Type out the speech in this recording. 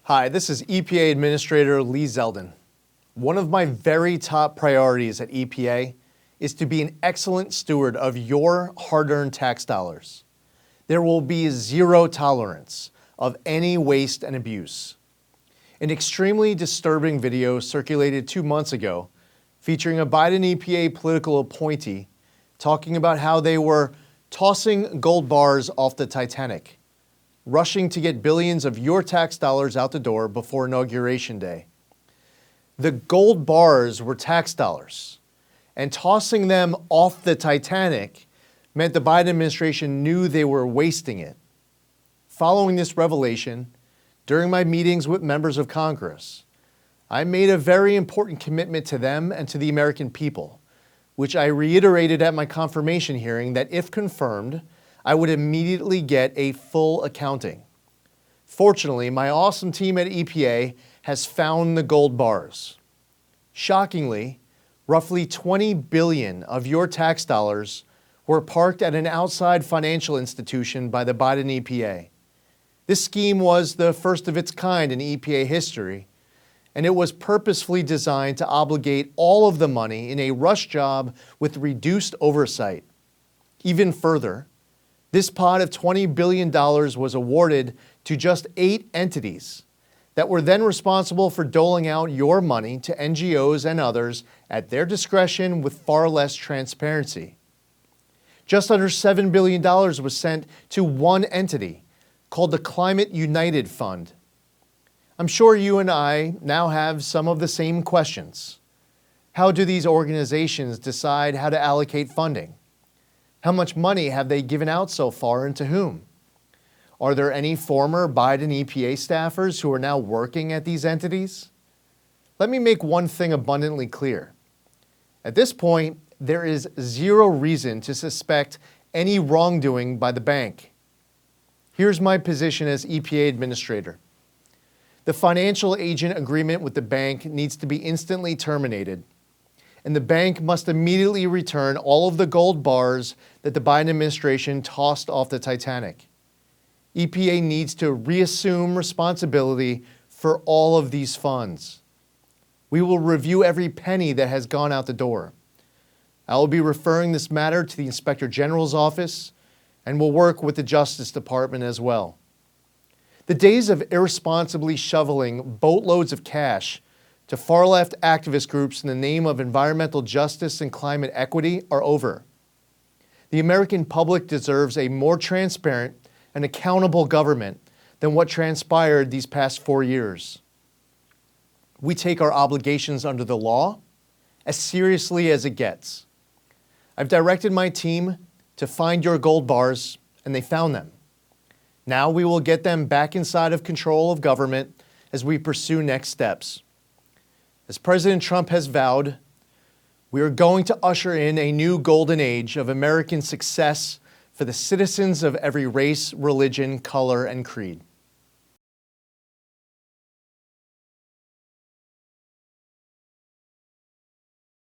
Hi, this is EPA Administrator Lee Zeldin. One of my very top priorities at EPA is to be an excellent steward of your hard-earned tax dollars. There will be zero tolerance of any waste and abuse. An extremely disturbing video circulated 2 months ago featuring a Biden EPA political appointee talking about how they were tossing gold bars off the Titanic, rushing to get billions of your tax dollars out the door before Inauguration Day. The gold bars were tax dollars, and tossing them off the Titanic meant the Biden administration knew they were wasting it. Following this revelation, during my meetings with members of Congress, I made a very important commitment to them and to the American people, which I reiterated at my confirmation hearing that if confirmed, I would immediately get a full accounting. Fortunately, my awesome team at EPA has found the gold bars. Shockingly, roughly $20 billion of your tax dollars were parked at an outside financial institution by the Biden EPA. This scheme was the first of its kind in EPA history, and it was purposefully designed to obligate all of the money in a rush job with reduced oversight. Even further, this pot of $20 billion was awarded to just 8 entities that were then responsible for doling out your money to NGOs and others at their discretion with far less transparency. Just under $7 billion was sent to one entity called the Climate United Fund. I'm sure you and I now have some of the same questions. How do these organizations decide how to allocate funding? How much money have they given out so far and to whom? Are there any former Biden EPA staffers who are now working at these entities? Let me make one thing abundantly clear. At this point, there is zero reason to suspect any wrongdoing by the bank. Here's my position as EPA Administrator. The financial agent agreement with the bank needs to be instantly terminated, and the bank must immediately return all of the gold bars that the Biden administration tossed off the Titanic. EPA needs to reassume responsibility for all of these funds. We will review every penny that has gone out the door. I will be referring this matter to the Inspector General's office and will work with the Justice Department as well. The days of irresponsibly shoveling boatloads of cash to far-left activist groups in the name of environmental justice and climate equity are over. The American public deserves a more transparent and accountable government than what transpired these past 4 years. We take our obligations under the law as seriously as it gets. I've directed my team to find your gold bars, and they found them. Now we will get them back inside of control of government as we pursue next steps. As President Trump has vowed, we are going to usher in a new golden age of American success for the citizens of every race, religion, color, and creed.